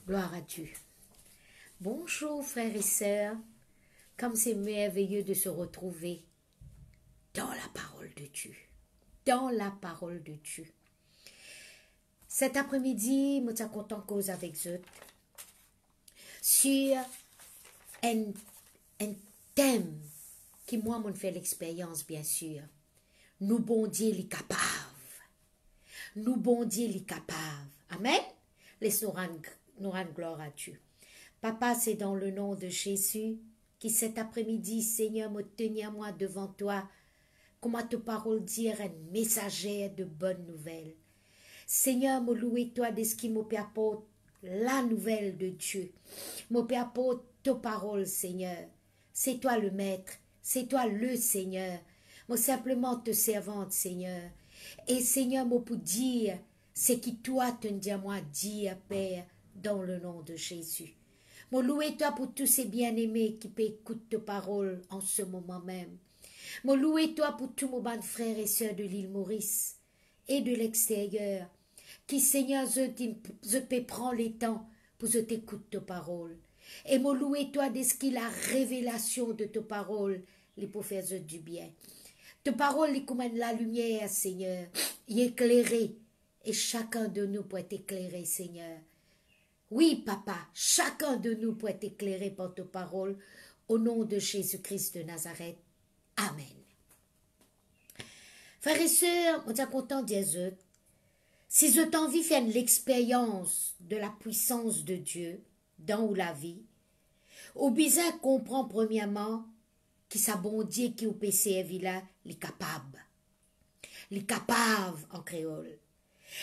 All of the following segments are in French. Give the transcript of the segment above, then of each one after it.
Gloire à Dieu. Bonjour frères et sœurs, comme c'est merveilleux de se retrouver dans la parole de Dieu. Dans la parole de Dieu. Cet après-midi, je suis content de cause avec vous sur un thème qui moi m'en fait l'expérience bien sûr. Nous bon Dieu les capables. Nous bon Dieu les capables. Amen. Laisse-nous rendre gloire à Dieu. Papa, c'est dans le nom de Jésus qui cet après-midi, Seigneur, me tenir moi devant toi, comment ta parole dire un messager de bonnes nouvelles. Seigneur, me louer toi de ce qui m'apporte la nouvelle de Dieu. M'apporte ta parole, Seigneur. C'est toi le maître, c'est toi le Seigneur. Moi simplement te servante, Seigneur. Et Seigneur, moi pour dire, c'est qui toi te dis à moi, dire, Père, dans le nom de Jésus. Moi louer toi pour tous ces bien-aimés qui écoutent ta parole en ce moment même. Moi louer toi pour tous mes bons frères et sœurs de l'île Maurice et de l'extérieur, qui Seigneur, je te prends les temps pour je t'écoute ta parole. Et moi louer toi de ce qui la révélation de ta parole, les pour faire du bien. Ta parole, il comme la lumière, Seigneur, il est éclairé. Et chacun de nous peut être éclairé, Seigneur. Oui, Papa, chacun de nous peut être éclairé par ta parole, au nom de Jésus-Christ de Nazareth. Amen. Frères et sœurs, on est content de dire, si je t'envie de faire l'expérience de la puissance de Dieu dans la vie, au besoin comprend premièrement qui sa bon Dieu qui au PCF là, les capables. Les capables en créole.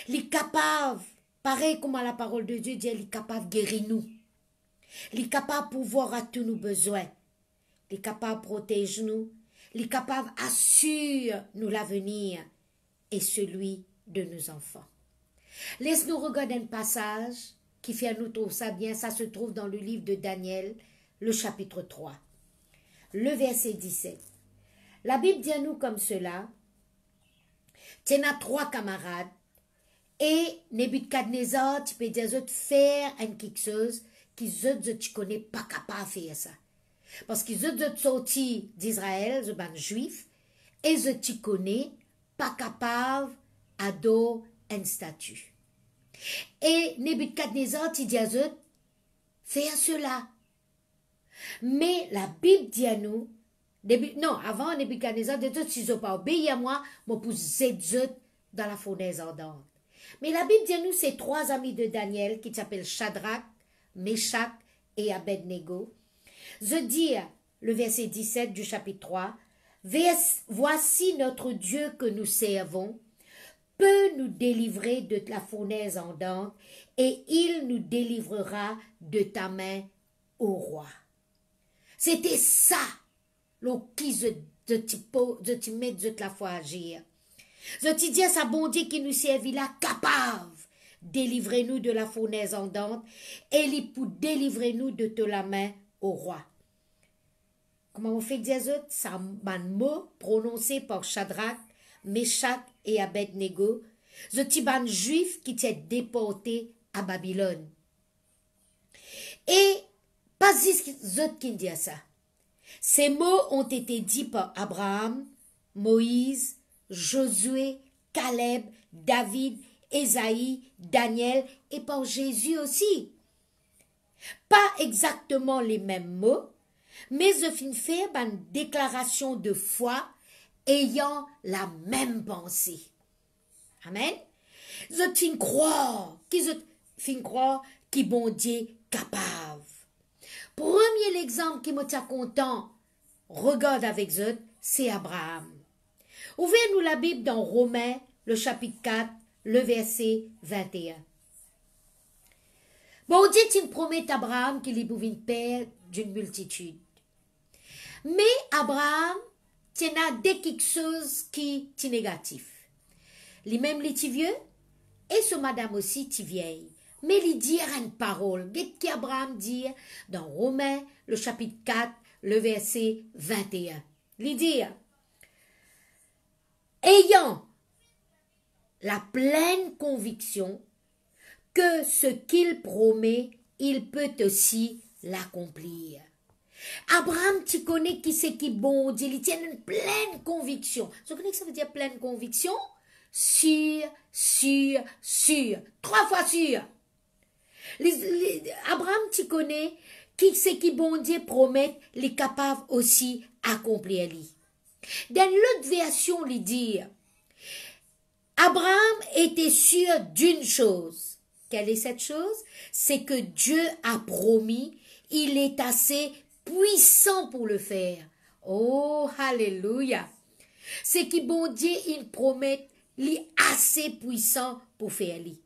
Les capables, pareil comme la parole de Dieu dit, les capables guérir nous. Les capables pouvoir à tous nos besoins. Les capables protéger nous. Les capables assurent nous l'avenir et celui de nos enfants. Laisse-nous regarder un passage qui fait à nous trouver ça bien. Ça se trouve dans le livre de Daniel, le chapitre 3. Le verset 17. La Bible dit à nous comme cela. Tu as 3 camarades et Nebuchadnezzar, tu peux dire faire une quelque chose qui tu connais pas capable de faire ça. Parce qu'ils ont sorti d'Israël, les ban juifs, et tu connais pas capable d'adorer une statue. Et Nebuchadnezzar, tu dis à eux, faire cela. Mais la Bible dit à nous, non, avant Nebuchadnezzar, si ils n'ont pas obéi à moi, je pousse dans la fournaise ardente. Mais la Bible dit à nous, ces 3 amis de Daniel, qui s'appellent Shadrach, Meshach et Abednego, je dis, le verset 17 du chapitre 3, voici notre Dieu que nous servons, peut nous délivrer de la fournaise ardente, et il nous délivrera de ta main, ô roi. C'était ça, le qui je te mets de la foi agir. Je te dis à sa bon Dieu qui nous servit là, capable, délivrez-nous de la fournaise ardente, et il pour délivrer nous de la main, au roi. Comment on fait dire ça? Un mot prononcé par Shadrach, Meshach et Abednego, ce petit ban juif qui était déporté à Babylone. Et pas juste qui dit ça. Ces mots ont été dits par Abraham, Moïse, Josué, Caleb, David, Ésaïe, Daniel et par Jésus aussi. Pas exactement les mêmes mots, mais je fin faire une déclaration de foi ayant la même pensée. Amen. Je fin croire, qui bon Dieu capable. Premier exemple qui me tient content, regarde avec eux, c'est Abraham. Ouvrez-nous la Bible dans Romains, le chapitre 4, le verset 21. Bon Dieu, tu promet à Abraham qu'il est pour une père d'une multitude. Mais Abraham, tu as des quelque chose qui est négatif. Lui-même, il est vieux, et ce madame aussi, est vieille. Mais il dit une parole. Qu'est-ce qu'Abraham dit dans Romains, le chapitre 4, le verset 21. Il dit, ayant la pleine conviction que ce qu'il promet, il peut aussi l'accomplir. Abraham, tu connais qui c'est qui bon Dieu, il tient une pleine conviction. Tu connais que ça veut dire pleine conviction? Sûr, sûr, sûr. 3 fois sûr. Abraham, tu connais qui c'est qui bon Dieu promet, les capable aussi accomplir lui. Dans l'autre version, il dit, Abraham était sûr d'une chose. Quelle est cette chose? C'est que Dieu a promis, il est assez puissant pour le faire. Oh, alléluia. C'est que bon Dieu, il promet, il est assez puissant pour faire lui.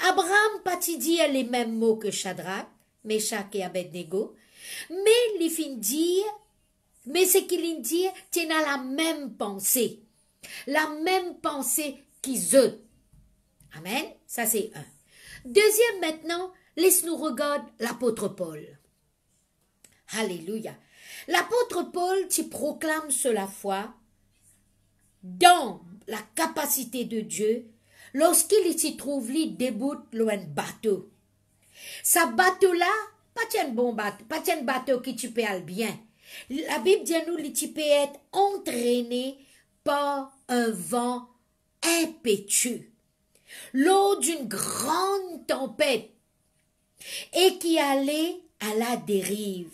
Abraham pas dire les mêmes mots que Shadrach, Meshach et Abednego, mais il fin dire, mais ce qu'il dit, tu as la même pensée qu'ils ont. Amen, ça c'est un. Deuxième maintenant, laisse-nous regarder l'apôtre Paul. Alléluia. L'apôtre Paul, tu proclames sur la foi dans la capacité de Dieu lorsqu'il s'y trouve lui déboute loin de bateau. Sa bateau-là, pas un bon bateau, pas un bateau qui tu peux aller bien. La Bible dit à nous, tu peux être entraîné par un vent impétueux lors d'une grande tempête et qui allait à la dérive.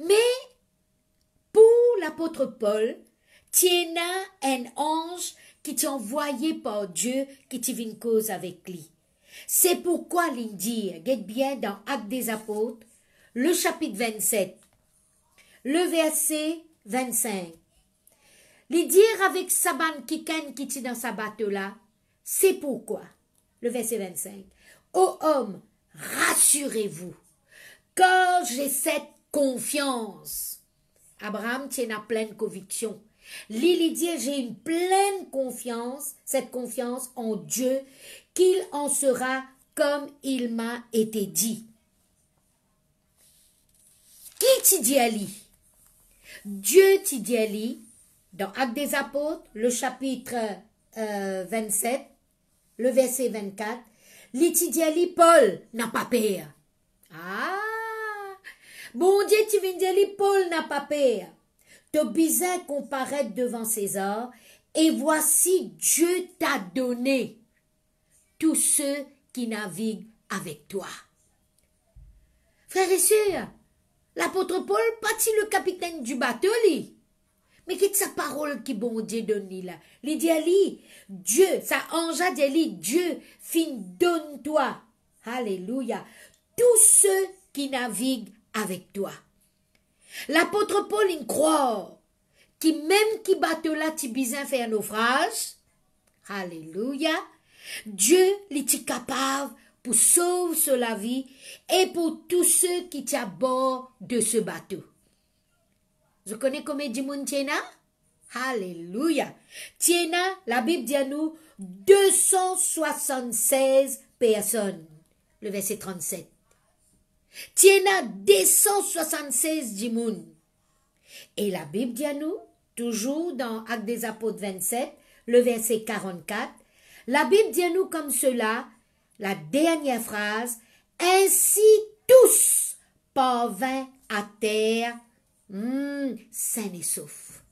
Mais pour l'apôtre Paul, tu as un ange qui t'a envoyé par Dieu qui t'y vient cause avec lui. C'est pourquoi il dit, regarde bien dans Actes des Apôtres, le chapitre 27, le verset 25. Il dit avec Saban Kiken qui est dans sa bateau là, c'est pourquoi, le verset 25, ô homme, rassurez-vous, car j'ai cette confiance. Abraham tient à pleine conviction. Lily dit, j'ai une pleine confiance, cette confiance en Dieu, qu'il en sera comme il m'a été dit. Qui t'y dit à lui? Dieu t'y dit à lui, dans Actes des Apôtres, le chapitre 27, le verset 24, lui t'y dit à lui, Paul n'a pas peur. Ah! Bon Dieu, tu viens dire lui, Paul n'a pas peur. Tobizin comparaît devant César, et voici Dieu t'a donné tous ceux qui naviguent avec toi. Frères et sœurs, l'apôtre Paul, pas-il le capitaine du bateau, lui? Mais qu'est-ce sa parole qui bon Dieu donne là? Il dit à lui, Dieu, ça ange a dit lui, Dieu, fin donne-toi, alléluia, tous ceux qui naviguent avec toi. L'apôtre Paul, il croit, qui même qui bateau là, ti bizin fait un naufrage, alléluia, Dieu, il est capable pour sauver sur la vie et pour tous ceux qui sont à bord de ce bateau. Je connais combien de monde tiena? Alléluia. Tiena, la Bible dit à nous, 276 personnes. Le verset 37. Tiena 276 dimoun. Et la Bible dit à nous, toujours dans Actes des Apôtres 27, le verset 44, la Bible dit à nous comme cela, la dernière phrase, ainsi tous parvinrent à terre, sains et saufs.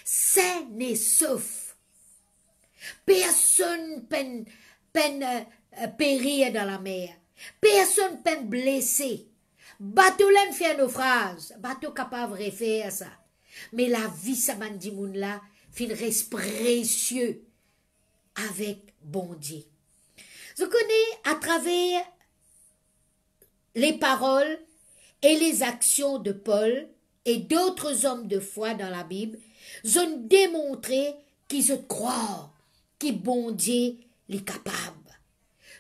Sains et saufs. Personne peine périr dans la mer. Personne peine blessé. Bateau là fait un naufrage. Bateau capable de faire ça. Mais la vie, ça m'a dit moun là, fin reste précieux avec bon Dieu. Je connais à travers les paroles et les actions de Paul et d'autres hommes de foi dans la Bible, ils ont démontré qu'ils se croient, que bon Dieu est capable.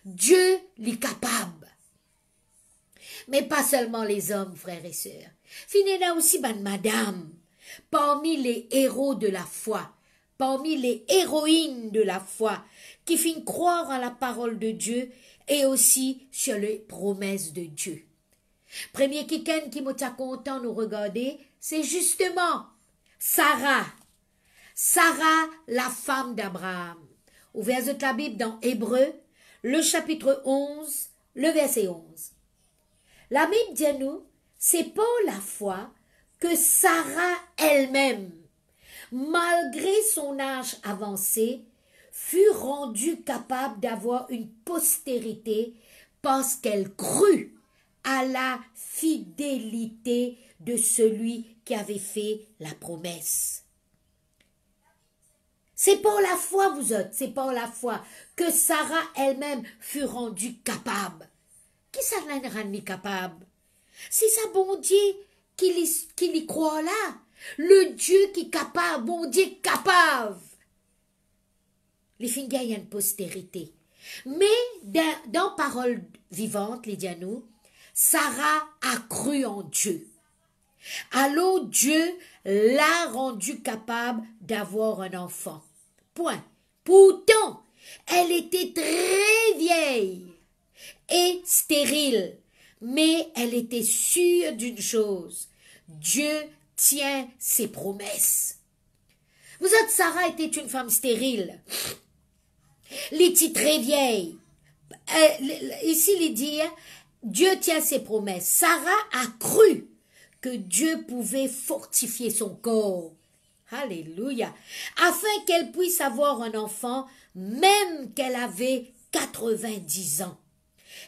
Dieu est capable. Mais pas seulement les hommes, frères et sœurs. Finena aussi, madame, parmi les héros de la foi, parmi les héroïnes de la foi, qui finissent croire en la parole de Dieu et aussi sur les promesses de Dieu. Premier quelqu'un qui m'a content nous regarder, c'est justement Sarah. Sarah, la femme d'Abraham. Ouvrez la Bible dans Hébreux, le chapitre 11, le verset 11. La Bible dit à nous, c'est par la foi que Sarah elle-même, malgré son âge avancé, fut rendue capable d'avoir une postérité parce qu'elle crut à la fidélité de celui qui avait fait la promesse. C'est par la foi, vous autres, c'est par la foi que Sarah elle-même fut rendue capable. Qui ça l'a rendu capable? C'est ça, bon Dieu, qui y croit là. Le Dieu qui est capable, bon Dieu capable. Les filles il y a une postérité. Mais dans Parole vivante, les Dianou, Sarah a cru en Dieu. Alors Dieu l'a rendue capable d'avoir un enfant. Point. Pourtant, elle était très vieille et stérile, mais elle était sûre d'une chose. Dieu tient ses promesses. Vous êtes Sarah était une femme stérile. Elle était très vieille. Ici, il dit, Dieu tient ses promesses. Sarah a cru que Dieu pouvait fortifier son corps. Alléluia. Afin qu'elle puisse avoir un enfant, même qu'elle avait 90 ans.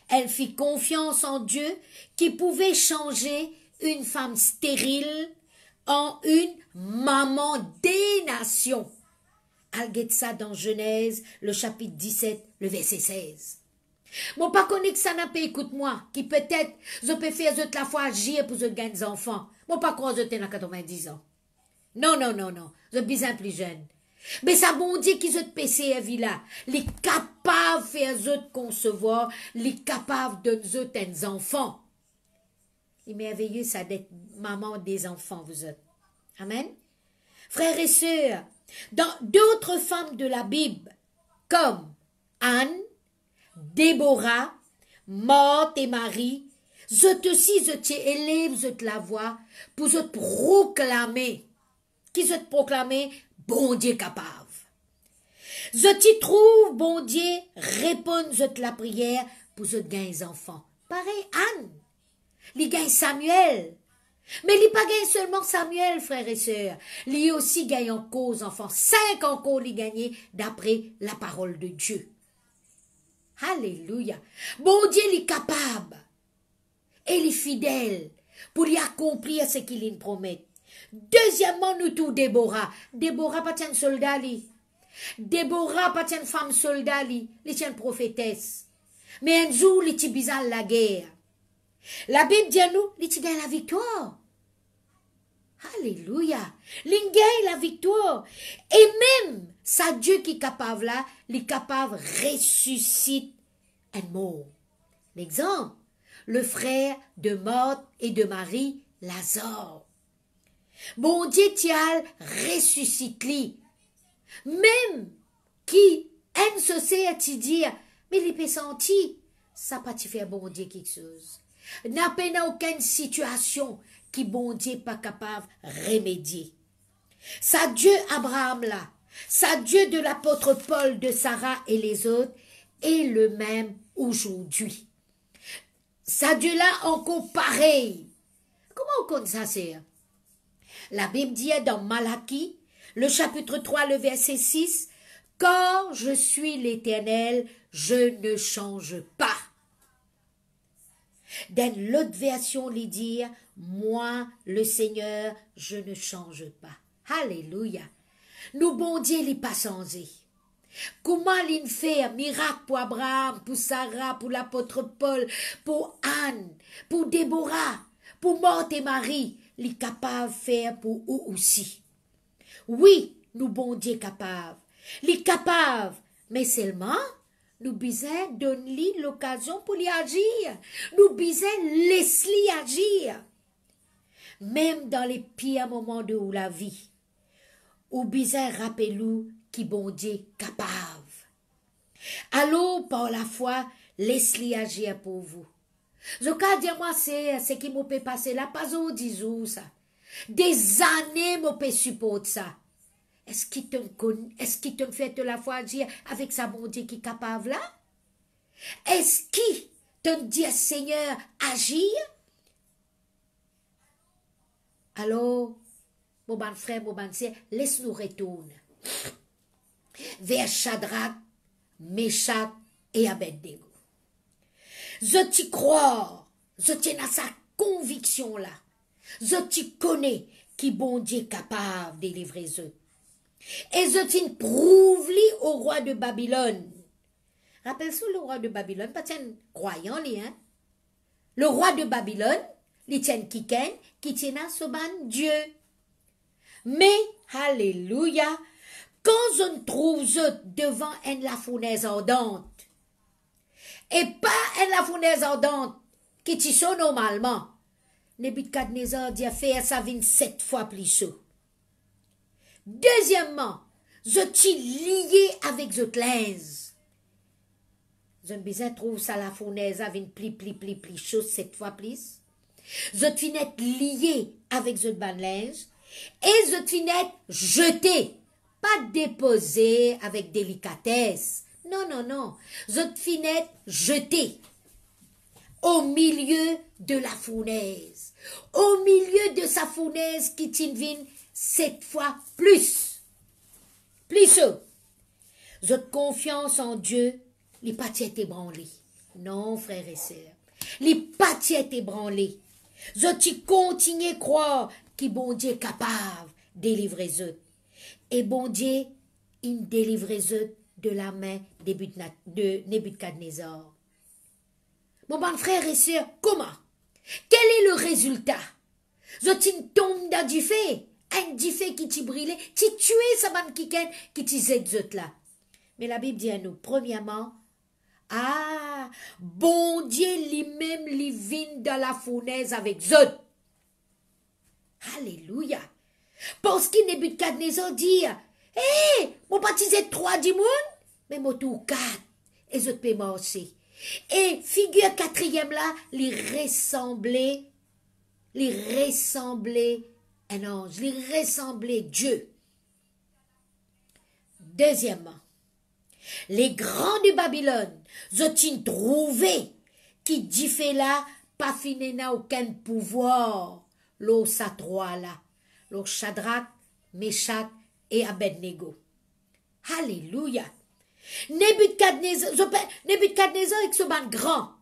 Elle fit confiance en Dieu qui pouvait changer une femme stérile en une maman des nations. Alguette ça dans Genèse, le chapitre 17, le verset 16. Mon pas connaît que ça n'a pas écoute-moi, qui peut-être, je peux faire de la fois agir pour je gagner des enfants. Mon pas croire que je à 90 ans. Non, non, non, non, je suis bien plus jeune. Mais ça bon Dieu qui se PC à villa, les capables de faire de concevoir, les capables de nous des enfants. Il est merveilleux ça d'être maman des enfants, vous êtes. Amen. Frères et sœurs, dans d'autres femmes de la Bible, comme Anne, Déborah, Marthe et Marie, zot aussi, zot élève, zot la voix, pour zot proclamer, qui zot proclamer, bon Dieu capable. Zot y trouve, bon Dieu, répond zot la prière, pour zot gagner les enfants. Pareil, Anne, li gagne Samuel. Mais il pas gagne seulement Samuel, frères et sœurs. Il aussi gagne encore aux enfants. 5 encore li gagné d'après la parole de Dieu. Alléluia. Bon Dieu est capable. Et il est fidèle pour lui accomplir ce qu'il nous promet. Deuxièmement, nous tout Déborah. Déborah pas une soldat li. Déborah pas une femme soldat li. Elle est une prophétesse. Mais un jour, il est bizarre la guerre. La Bible dit à nous, il gagne la victoire. Alléluia. Il gagne la victoire. Et même, ça Dieu qui est capable là, il est capable de ressusciter un mort. L'exemple, le frère de Marthe et de Marie, Lazare. Bon Dieu tial ressuscite lui. Même qui aime se sait à dire, mais il peut sentir, ça pas te faire bon Dieu quelque chose. N'a pas aucune situation qui bon Dieu pas capable de remédier. Ça Dieu Abraham là, ça Dieu de l'apôtre Paul, de Sarah et les autres, est le même aujourd'hui. Ça Dieu là encore pareil. Comment on connaît ça, c'est? La Bible dit dans Malachie, le chapitre 3, le verset 6, « Quand je suis l'Éternel, je ne change pas. » Dans l'autre version, il dit, « Moi, le Seigneur, je ne change pas. » Alléluia. Nous, bon Dieu, il n'est pas changé. Comment il fait un miracle pour Abraham, pour Sarah, pour l'apôtre Paul, pour Anne, pour Déborah, pour Marthe et Marie, il est capable de faire pour eux aussi. Oui, nous, bon Dieu, capable. Il est capable, mais seulement, nous besoin donner l'occasion pour lui agir. Nous besoin laisser-lui agir. Même dans les pires moments de la vie, ou besoin rappelez-nous qui bon Dieu capable. Alors, par la foi, laisse-lui agir pour vous. Je peux dire moi, c'est ce qui m'a fait passer là, pas au 10 jours, ça. Des années m'a fait supporter ça. Est-ce qu'il te fait de la foi agir avec sa bon Dieu qui est capable là? Est-ce qu'il te dit, Seigneur, agir, alors, mon bon frère, mon bonne sœur, laisse-nous retourner vers Shadrach, Meshach et Abednego. Je t'y crois, je tiens à sa conviction là. Je t'y connais qui bon Dieu est capable de délivrer eux. Et je t'y prouve-li au roi de Babylone. Rappelle-toi le roi de Babylone, pas tiens croyant li, hein. Le roi de Babylone, li tient qui tient à ce ban Dieu. Mais, alléluia, quand je ne trouve devant la fournaise ardente, et pas la fournaise ardente qui t'y sont normalement, Nebuchadnezzar dit à faire sa vie 7 fois plus chaud. Deuxièmement, je t'y lié avec ce linge. Je ne besoin trouve ça la fournaise avec plus chaud 7 fois plus. Je t'y net lié avec ce ban linge et je t'y net jeté, pas déposé avec délicatesse. Non, non, non. Je t'y net jeté au milieu de la fournaise. Au milieu de sa fournaise qui t'invine 7 fois plus. Plus chaud. Je te confiance en Dieu, les pas ébranlés. Non, frères et sœurs. Les pas ébranlés. Je t'y continue à croire que bon Dieu est capable de délivrer eux. Et bon Dieu, il délivre eux de la main de Nebuchadnezzar. Mon bon frère et sœur, comment? Quel est le résultat? Je t'y tombe dans du feu. Un du feu qui t'y brûlait, t'y tué sa bonne qui t'y zet là. Mais la Bible dit à nous, premièrement, ah, bon Dieu lui-même lui vient dans la fournaise avec Zot. Alléluia. Parce qu'il Nebuchadnezzar dit, hé, mon baptisé 3 du monde, mais mon tour 4, et Zot peut marcher. Et figure 4e là, lui ressemblait un ange, lui ressemblait Dieu. Deuxièmement, les grands de Babylone, ont-ils trouvé qui dit fait là, pas fini n'a aucun pouvoir, l'eau sa trois là, l'eau Shadrach, Meshach et Abednego. Alléluia. Nebuchadnezzar avec ce ban grand,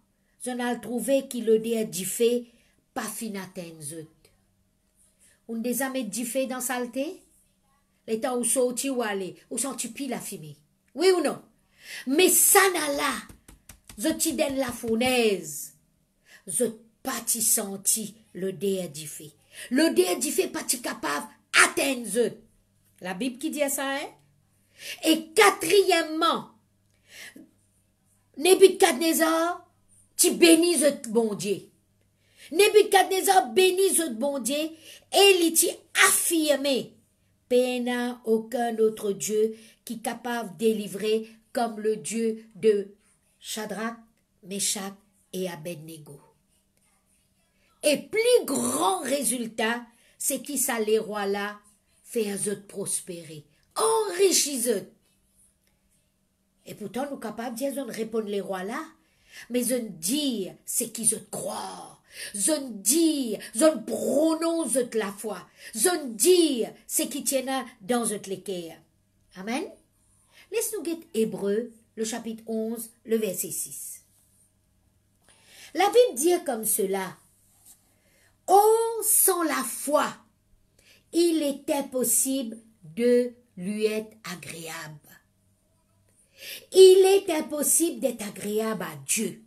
j'en ai trouvé qui le dit dit fait, pas fin atteindre. On des amis dit fait dans saleté? Les temps où sorti ou aller, où sont-tu pile la fumée? Oui ou non? Mais ça n'a là, je t'y donne la fournaise. Je pas t'y senti le dé dit fait. Le dé dit fait pas t'y capable atteindre. La Bible qui dit ça, hein? Et quatrièmement, Nebuchadnezzar, tu bénis le bon Dieu. Nebuchadnezzar bénis le bon Dieu et il t'y affirmé. N'a aucun autre Dieu qui est capable de délivrer comme le Dieu de Shadrach, Meshach et Abednego. Et plus grand résultat, c'est qui ça les rois là fait eux prospérer, enrichis eux. Et pourtant nous capables de dire on répond les rois là, mais je ne dire c'est qui je crois. Je ne dis, je ne prononce la foi. Je ne dis, c'est qui tient dans l'équerre. Amen. Laisse-nous guetter Hébreux, le chapitre 11, le verset 6. La Bible dit comme cela. Oh, sans la foi, il est impossible de lui être agréable. Il est impossible d'être agréable à Dieu.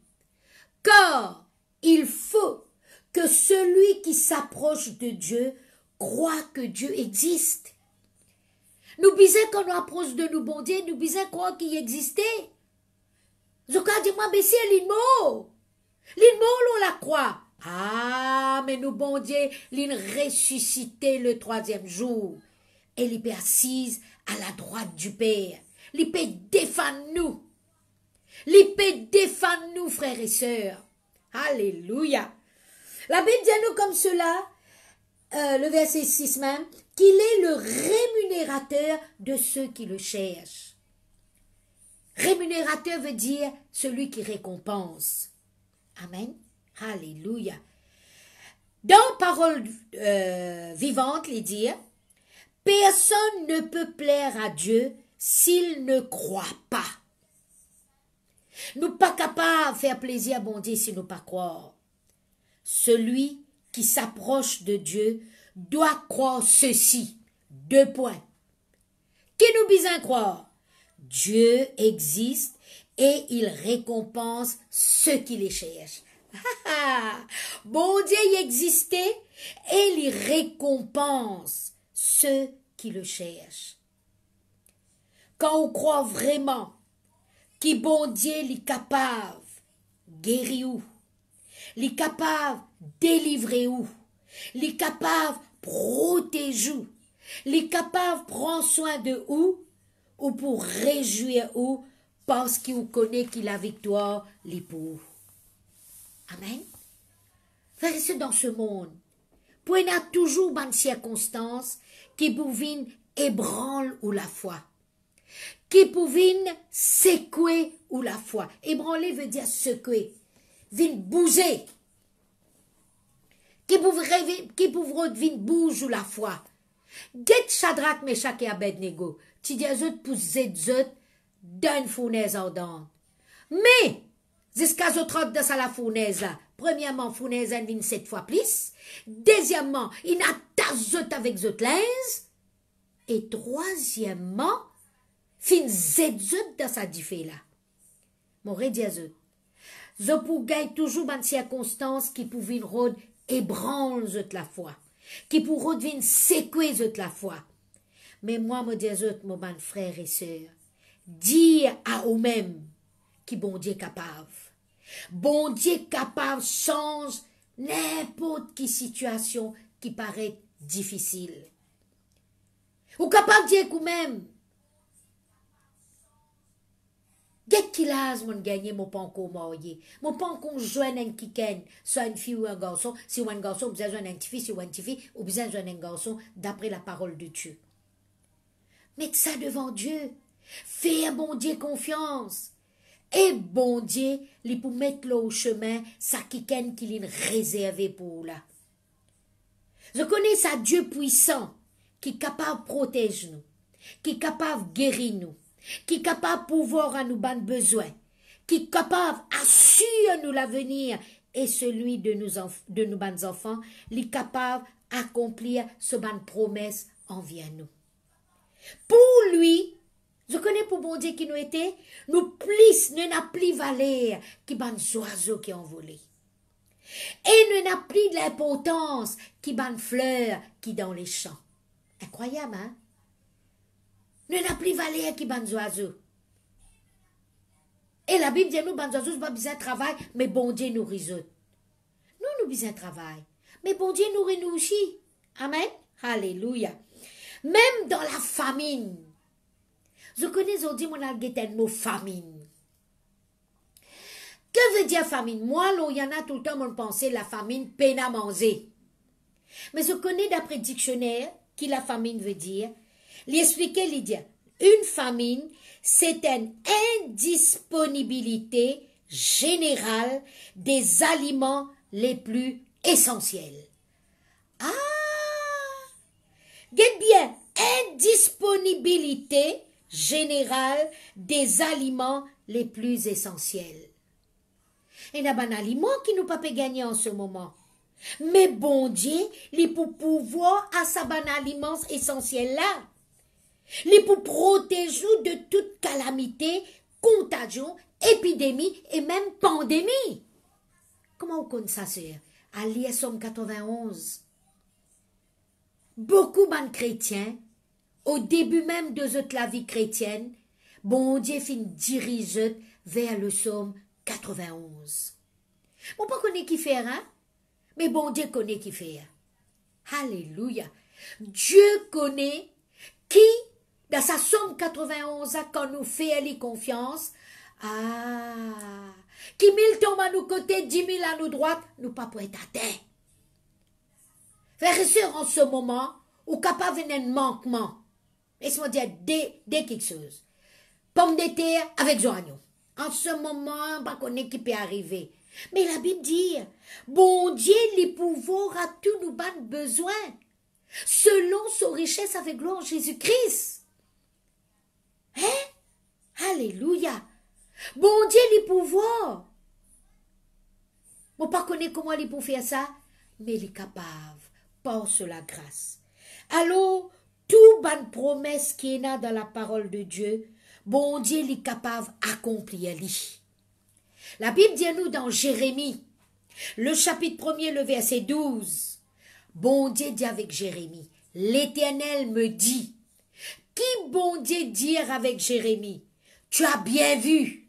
Car il faut que celui qui s'approche de Dieu croit que Dieu existe. Nous bisons quand on approche de nous, bon Dieu, nous bisons croire qu'il existait. Je crois, dis-moi, mais c'est l'immo. L'immo, on la croit. Ah, mais nous, bon Dieu, l'in ressuscité le 3e jour. Et il est assise à la droite du Père. Il peut défendre nous. Il peut défendre nous, frères et sœurs. Alléluia. La Bible dit à nous comme cela, le verset 6 même, qu'il est le rémunérateur de ceux qui le cherchent. Rémunérateur veut dire celui qui récompense. Amen. Alléluia. Dans Parole vivante, il dit, personne ne peut plaire à Dieu s'il ne croit pas. Nous pas capables de faire plaisir à bon Dieu si nous pas croire. Celui qui s'approche de Dieu doit croire ceci. 2 points. Qui nous besoin croire? Dieu existe et il récompense ceux qui les cherchent. Bon Dieu y existait et il récompense ceux qui le cherchent. Quand on croit vraiment que bon Dieu est capable de guérir ou, il est capable de délivrer ou, il est capable de protéger ou, il est capable de prendre soin de ou pour réjouir ou, parce qu'il connaît que la victoire est pour vous. Amen. Frères et sœurs, dans ce monde, pour y a toujours des circonstances qui pouvaient ébranler ou la foi, qui pouvaient secouer ou la foi. Ébranler veut dire secouer, vin bouger, qui pouvaient bouger ou la foi. Get Shadrach, Meshach et Abednego, tu dis zot pour zot d'une fournaise ardente. Mais, jusqu'à zot rentre dans la fournaise là, premièrement, fournaise vient 7 fois plus, deuxièmement, il attache zot avec zot linge, et troisièmement, fin zot dans sa diffé là. Mon redis zot. Zot pour gagner toujours dans circonstances qui pouvaient rôder ébranler zot la foi, qui pour rôder secouer zot la foi. Mais moi, me dis zot, mon bon frère et sœur, dire à eux-mêmes qui bon Dieu capable. Bon Dieu capable change n'importe quelle situation qui paraît difficile. Ou capable de dire vous-même, qu'est-ce qu'il a, mon gagné, mon pas encore marié, mon pas encore joint un kiken, soit une fille ou un garçon, si ou un garçon, vous avez un petit fille, si ou un petit fille, ou vous avez un garçon, d'après la parole de Dieu. Mettez ça devant Dieu. Fais à bon Dieu confiance. Et bon Dieu, il pour mettre là au chemin, ça qui est réservé pour là. Je connais ça Dieu puissant, qui est capable de protéger nous, qui est capable de guérir nous, qui est capable de pouvoir à nous ban besoin, qui est capable d'assurer nous l'avenir et celui de nos bons enfants, il est capable d'accomplir ce ban promesse envers nous. Pour lui, je connais pour bon Dieu qui nous était, nous plus ne n'a plus valeur qui ban oiseaux qui ont volé. Et ne n'a plus de l'importance qui ban fleurs qui dans les champs. Incroyable, hein? Ne n'a plus valeur qui ban oiseaux. Et la Bible dit nous, ban oiseaux, c'est pas besoin de travail, mais bon Dieu nous résout. Nous besoin de travail, mais bon Dieu nous rénoue aussi. Amen? Alléluia. Même dans la famine. Je connais aujourd'hui mon alguetel mot famine. Que veut dire famine? Moi, il y en a tout le temps, mon pensée, la famine, peine à manger. Mais je connais d'après le dictionnaire, qui la famine veut dire. Il expliquait, il dit, une famine, c'est une indisponibilité générale des aliments les plus essentiels. Ah! Get bien, indisponibilité générale des aliments les plus essentiels. Il y a un aliment qui nous pas gagner en ce moment. Mais bon Dieu, il pour pouvoir à sa ban aliment essentiel là. Il pour protéger de toute calamité, contagion, épidémie et même pandémie. Comment on connaît ça, sœur? À l'ISOM 91. Beaucoup de chrétiens, au début même de la vie chrétienne, bon Dieu fin dirige vers le psaume 91. Bon, pas connaît qui fait, hein? Mais bon Dieu connaît qui fait. Alléluia. Dieu connaît qui, dans sa psaume 91, quand nous fait les confiance, qui 1000 tombent à nos côtés, 10 000 à nos droites, nous pas pour être à terre. Frères et sœurs, en ce moment, ou capable d'un manquement, laisse-moi dire des quelque chose. Pomme de terre avec joignon. En ce moment, on ne connaît qui peut arriver. Mais la Bible dit, bon Dieu, les pouvoirs à tous nous ban besoin, selon son richesse avec gloire en Jésus-Christ. Hein? Alléluia. Bon Dieu, les pouvoirs. On ne connaît pas comment il peut faire ça, mais il est capable, par la grâce. Alors, tout bonne promesse qui est là dans la parole de Dieu, bon Dieu il est capable d'accomplir. La Bible dit à nous dans Jérémie, le chapitre 1er, le verset 12, bon Dieu dit avec Jérémie, l'Éternel me dit, qui bon Dieu dire avec Jérémie, tu as bien vu,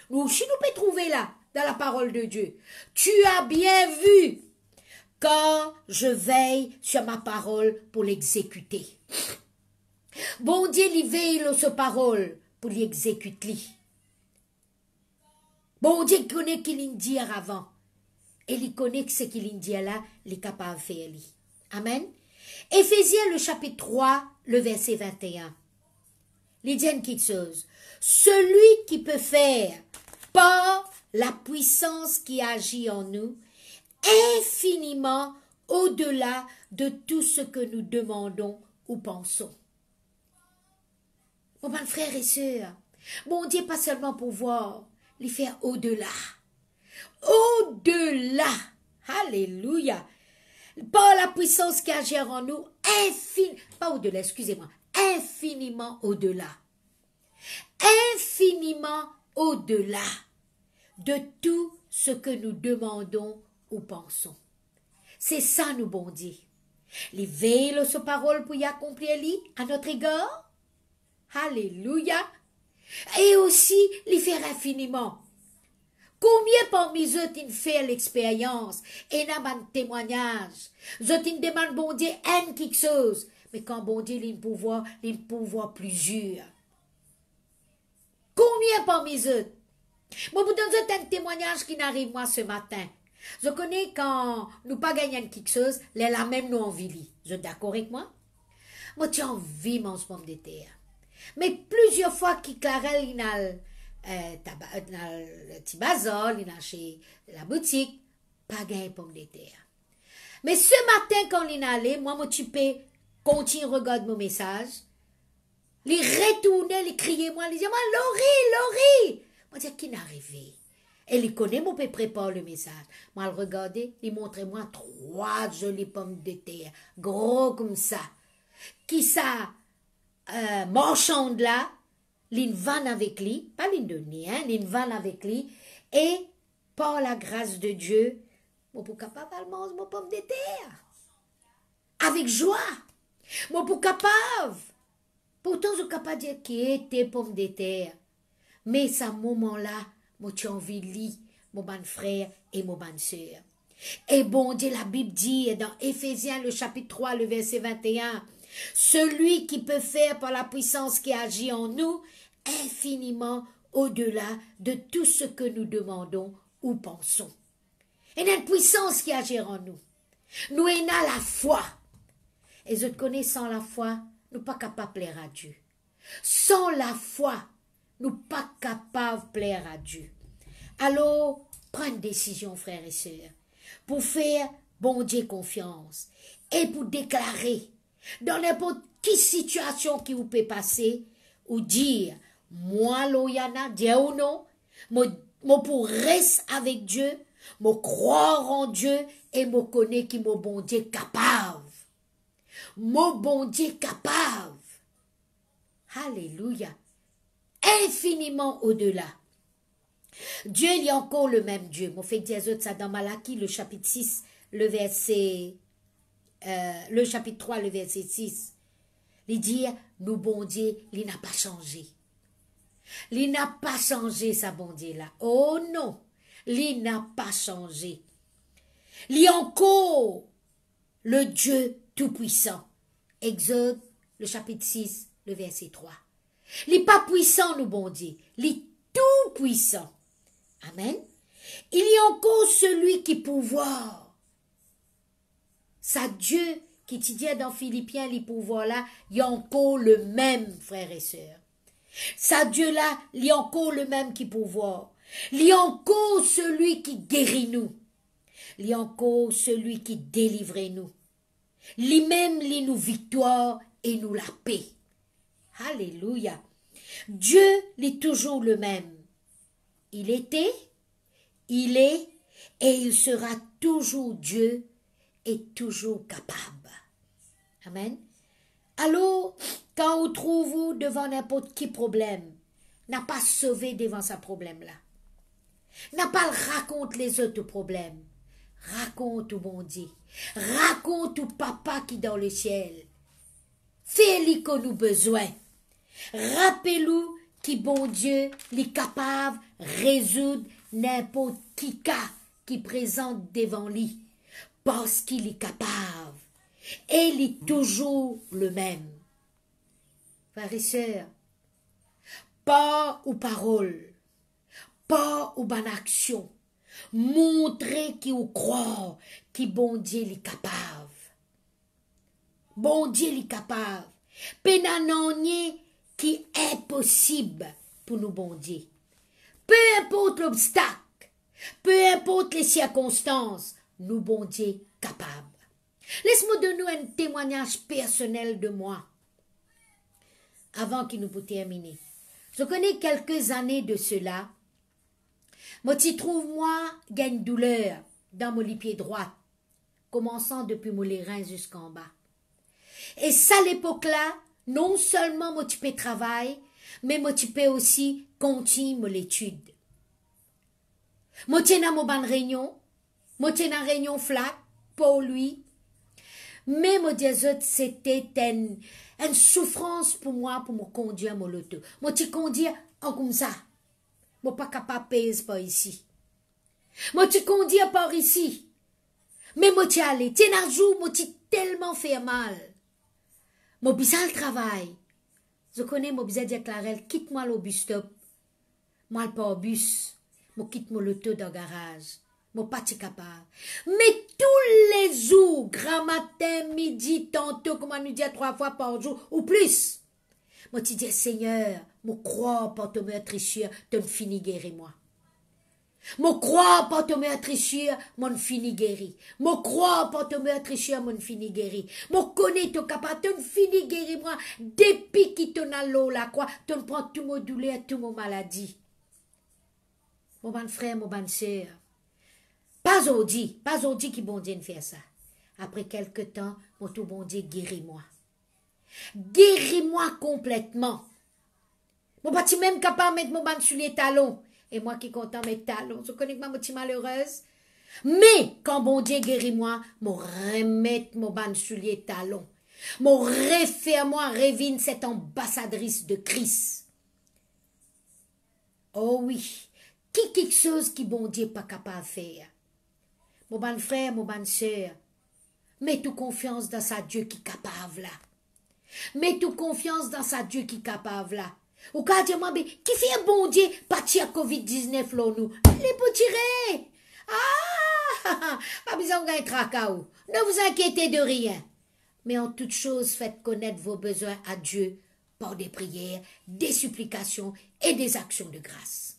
nous, si nous pouvons trouver là, dans la parole de Dieu, tu as bien vu, quand je veille sur ma parole pour l'exécuter. Bon Dieu, il veille sur sa parole pour l'exécuter. Bon Dieu connaît qu'il dit avant. Et il connaît que ce qu'il dit là, il est capable de faire. Amen. Éphésiens, le chapitre 3, le verset 21. Il dit une petite chose. Celui qui peut faire par la puissance qui agit en nous, infiniment au-delà de tout ce que nous demandons ou pensons. Mon bon frère et sœur, bon Dieu pas seulement pouvoir les faire au-delà. Au-delà. Alléluia. Par la puissance qui agit en nous, pas au-delà, excusez-moi, infiniment au-delà. Infiniment au-delà de tout ce que nous demandons ou pensons. C'est ça nous bon Dieu. Les veillent sur parole pour y accomplir à notre égard. Alléluia. Et aussi les faire infiniment. Combien parmi eux ils fait l'expérience et n'a pas de témoignage. Ils demandent bon Dieu un quelque chose. Mais quand bon Dieu il pouvoir plusieurs. Combien parmi eux? Moi, vous donner un témoignage qui n'arrive moi ce matin. Je connais quand nous pas gagnons quelque chose, la même nous envie. Vous êtes d'accord avec moi? Moi, tu as envie mon pomme de terre. Mais plusieurs fois qu'il clarel, il a le petit bazar, il a chez la boutique, pas gagné pomme de terre. Mais ce matin, quand il est allé, moi, tu peux continuer, regarde mon message. Il retournait, il criait, moi, il disait, moi, Laurie! Moi, je dis, qui n'est arrivé? Et il connaît, mon père prépare le message. Moi, il regardait, il montrait moi 3 jolies pommes de terre, gros comme ça. Qui ça, marchande là, l'une vanne avec lui, pas l'une de ni, hein, l'une vanne avec lui, et par la grâce de Dieu, moi, pour capable de manger mon pomme de terre. Avec joie. Moi, pour capable. Pourtant, je suis capable de dire qui était pomme de terre. Mais ce moment-là, moi, tu as envie de lire, mon bon frère et mon bonne sœur. Et bon Dieu, la Bible dit dans Éphésiens, le chapitre 3, le verset 21, celui qui peut faire par la puissance qui agit en nous, infiniment au-delà de tout ce que nous demandons ou pensons. Il y a une puissance qui agit en nous. Nous avons la foi. Et je te connais, sans la foi, nous ne sommes pas capables de plaire à Dieu. Sans la foi, nous ne sommes pas capables de plaire à Dieu. Alors, prends une décision, frères et sœurs, pour faire bon Dieu confiance et pour déclarer dans n'importe quelle situation qui vous peut passer ou dire, moi, Loyana, Dieu ou non, moi pour rester avec Dieu, moi croire en Dieu et moi connaître qui mon bon Dieu capable. Mon bon Dieu capable. Alléluia. Infiniment au-delà. Dieu, il y a encore le même Dieu. Moi, fait dire ça dans Malachie, le chapitre 6, le chapitre 3, le verset 6. Il dit, nous, bon Dieu, il n'a pas changé. Il n'a pas changé, sa bon Dieu là. Oh non, il n'a pas changé. Il y a encore le Dieu tout-puissant. Exode, le chapitre 6, le verset 3. Il n'est pas puissant, nous, bon Dieu. Il est tout-puissant. Amen. Il y a encore celui qui pouvoir. Ça, Dieu, qui te dit dans Philippiens, les pouvoirs là, il y a encore le même, frères et sœurs. Ça, Dieu là, il y a encore le même qui pouvoir. Il y a encore celui qui guérit nous. Il y a encore celui qui délivre nous. Lui-même lit nous victoire et nous la paix. Alléluia. Dieu est toujours le même. Il était, il est et il sera toujours Dieu et toujours capable. Amen. Alors, quand vous trouvez devant n'importe qui problème, n'a pas sauvé devant ce problème-là. N'a pas raconte les autres problèmes. Raconte au bon Dieu. Raconte au papa qui est dans le ciel. Fais-lui qu'on nous besoin. Rappelez-nous qui bon Dieu est capable de résoudre n'importe qui cas qui présente devant lui. Parce qu'il est capable. Et il est toujours le même. Frères et sœurs, pas aux paroles, pas aux bonnes actions. Montrez qui vous croit, qui bon Dieu est capable. Bon Dieu est capable. Pénanonier qui est possible pour nous bon Dieu. Peu importe l'obstacle, peu importe les circonstances, nous bon Dieu capable. Laisse-moi donner un témoignage personnel de moi, avant qu'il nous puisse terminer. Je connais quelques années de cela. Moi, tu trouves, moi, gagne douleur dans mon pied droit, commençant depuis mon reins jusqu'en bas. Et ça, à l'époque-là, non seulement moi, tu peux travailler, mais moi, tu peux aussi continuer l'étude. Moi, tu es dans mon bonne réunion, moi, tu es dans réunion flat, pour lui. Mais moi, c'était une souffrance pour moi, pour me conduire mon loto. Moi, tu conduis en comme ça. Moi, pas capable de payer par ici. Moi, tu conduis par ici. Mais moi, tu allé. Tu es un jour, moi, tu tellement fait mal. Moi, bizarre le travail. Je connais, moi, bizarre dire Clarel, quitte-moi le bus stop. Moi, pas au bus. Moi, quitte moi l'auto dans le garage. Moi, pas capable. Mais tous les jours, grand matin, midi, tantôt, comme on nous dit 3 fois par jour, ou plus. Moi, tu dis, Seigneur, moi, crois pas te meurtrissure, te me fini guérir, moi. Moi, crois pas te meurtrissure, mon fini guéri. Moi, crois pas te meurtrissure, mon fini guéri. Moi, connais ton capable, te me fini guéri, moi. Depuis qui t'en a l'eau, la quoi, te me prend tout mon douleur, tout mon maladie. Mon bon frère, mon bonne sœur. Pas aujourd'hui qui bon Dieu ne fait ça. Après quelque temps, mon tout bon Dieu guéris-moi. Guéris-moi complètement. Mon pas même capable de mettre mon ban sur les talons. Et moi qui content mes talons. Je connais que ma suis malheureuse. Mais quand bon Dieu guéris-moi, mon remettre mon ban sur les talons. Mon refaire-moi revine cette ambassadrice de Christ. Oh oui. Quelque chose qui bon Dieu pas capable de faire. Mon bon frère, mon bonne sœur, mets toute confiance dans sa Dieu qui est capable là. Mets toute confiance dans sa Dieu qui est capable là. Ou quand Dieu m'a dit, qui fait un bon Dieu, pas tirer COVID-19 là nous. Les pour tirer. Ah, pas besoin de tracas. Ne vous inquiétez de rien. Mais en toute chose, faites connaître vos besoins à Dieu par des prières, des supplications et des actions de grâce.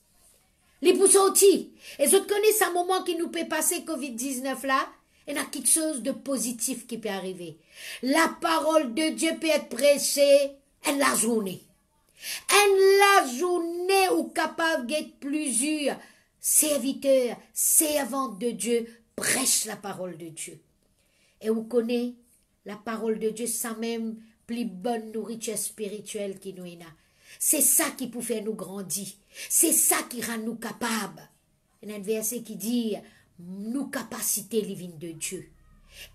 Les poussons aussi. Et vous connaissez un moment qui nous peut passer COVID-19 là, il y a quelque chose de positif qui peut arriver. La parole de Dieu peut être prêchée en la journée. En la journée où capable d'être plusieurs serviteurs, servantes de Dieu, prêchent la parole de Dieu. Et vous connaissez la parole de Dieu, ça même plus bonne nourriture spirituelle qui nous est là. C'est ça qui peut faire nous grandir. C'est ça qui rend nous capables. Il y a un verset qui dit, nous capacités les vignes de Dieu.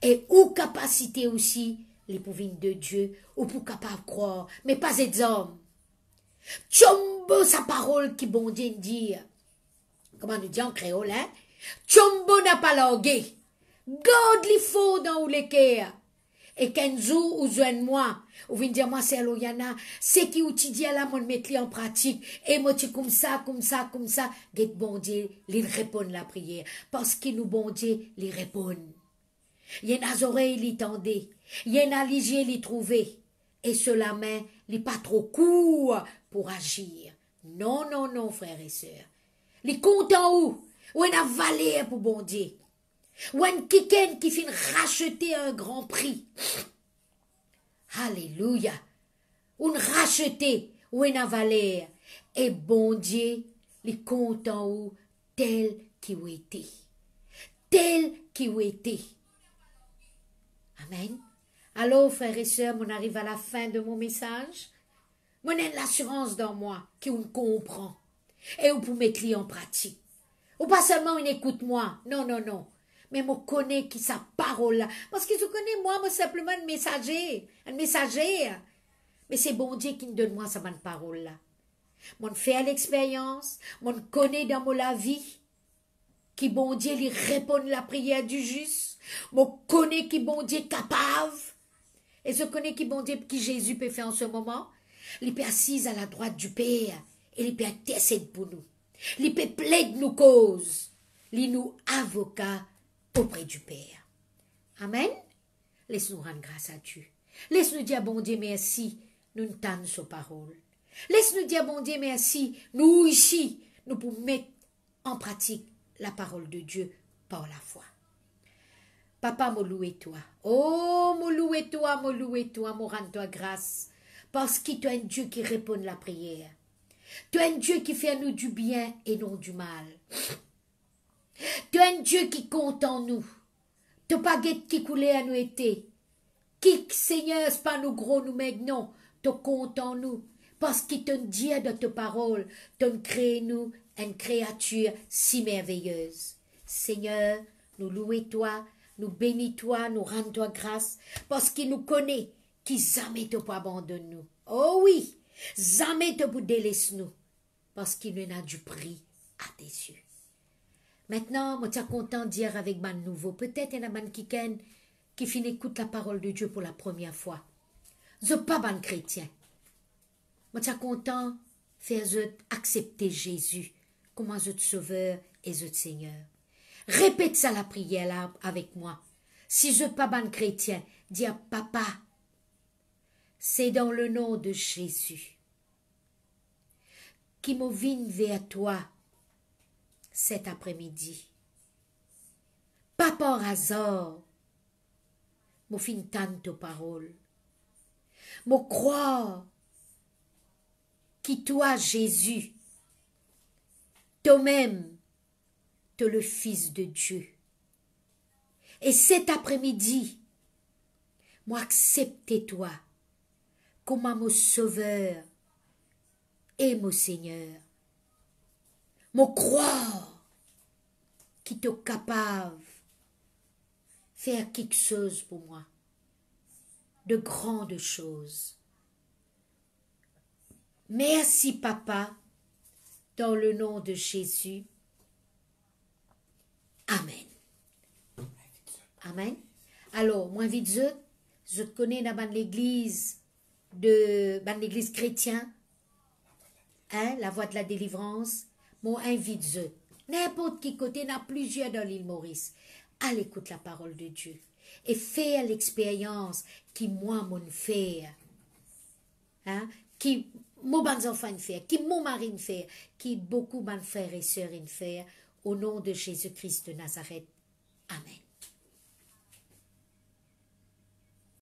Et ou capacité aussi, les vignes de Dieu, ou pour capable croire, mais pas des hommes. Tchombo sa parole qui bon Dieu dit, comment nous dit en créole, hein? Tchombo n'a pas langué. God li faut dans ou les cœurs. Et qu'un jour, ou joigne moi, ou vient dire moi, c'est Loyana, c'est qui outil là, mon mettre en pratique, et moi, tu comme ça, get bon Dieu, il répond la prière, parce qu'il nous bon Dieu, il répond. Il y en a les oreilles, il tendait, il y en a les yeux, il trouvait, et cela main, il pas trop court pour agir. Non, non, non, frères et sœurs. Les content où est la vallée pour bon Dieu. Ou un kiken qui finit racheter un grand prix. Alléluia. Ou racheter ou une vallée. Et bon Dieu, les content où tel qui ou été. Tel qui ou été. Amen. Alors, frères et sœurs, on arrive à la fin de mon message. Moi, j'ai l'assurance dans moi qu'on comprend. Et on peut mettre en pratique. Ou pas seulement on écoute moi. Non, non, non. Mais moi connais qui sa parole là. Parce que je connais moi simplement un messager. Un messager. Mais c'est bon Dieu qui me donne moi sa bonne parole là. Moi fait l'expérience. Moi connais dans la vie. Qui bon Dieu lui répond la prière du juste. Moi connais qui bon Dieu capable. Et je connais qui bon Dieu qui Jésus peut faire en ce moment. Il peut assise à la droite du Père. Et il peut intercéder pour nous. Il peut plaider nos causes. Il nous avocat auprès du Père. Amen. Laisse-nous rendre grâce à Dieu. Laisse-nous dire bon Dieu merci. Nous nous tannons sa parole. Laisse-nous dire bon Dieu merci. Nous ici, nous pouvons mettre en pratique la parole de Dieu par la foi. Papa, me loue toi. Oh, me loue toi, me rends-toi grâce. Parce que tu es un Dieu qui répond à la prière. Tu es un Dieu qui fait à nous du bien et non du mal. Tu es un Dieu qui compte en nous. Tu pas qui coulait à nous été. Qui, Seigneur, c'est pas nous gros, nous mecs, non. Tu comptes en nous. Parce qu'il te dit de ta parole, tu crées nous une créature si merveilleuse. Seigneur, nous louons toi, nous bénis toi, nous rendons toi grâce, parce qu'il nous connaît, qui jamais te pas abandonner nous. Oh oui, jamais te pas délaisser nous, parce qu'il nous a du prix à tes yeux. Maintenant, moi, tu es content de dire avec man nouveau, peut-être il y a un qui finit écoute la parole de Dieu pour la première fois. Je ne suis pas un chrétien. Moi, tu es content de faire accepter Jésus comme un sauveur et Seigneur. Répète ça la prière là avec moi. Si je ne suis pas un chrétien, dis à papa, c'est dans le nom de Jésus qui me vient vers toi cet après-midi. Pas par hasard, me fin tante parole. Me croire qui toi, Jésus, toi-même, t'es le Fils de Dieu. Et cet après-midi, moi accepte toi comme mon Sauveur et mon Seigneur. Me croire qui t'es capable de faire quelque chose pour moi, de grandes choses. Merci, Papa, dans le nom de Jésus. Amen. Amen. Alors, moi, vite, je te connais dans l'église l'église chrétienne, hein, la voie de la délivrance. Moi, invite n'importe qui côté, il y en a plusieurs dans l'île Maurice. Allez, écoute la parole de Dieu et fais l'expérience qui moi m'en fait, hein, qui mon enfants fait, qui mon mari fait, qui beaucoup de frères et sœurs fait, au nom de Jésus-Christ de Nazareth. Amen.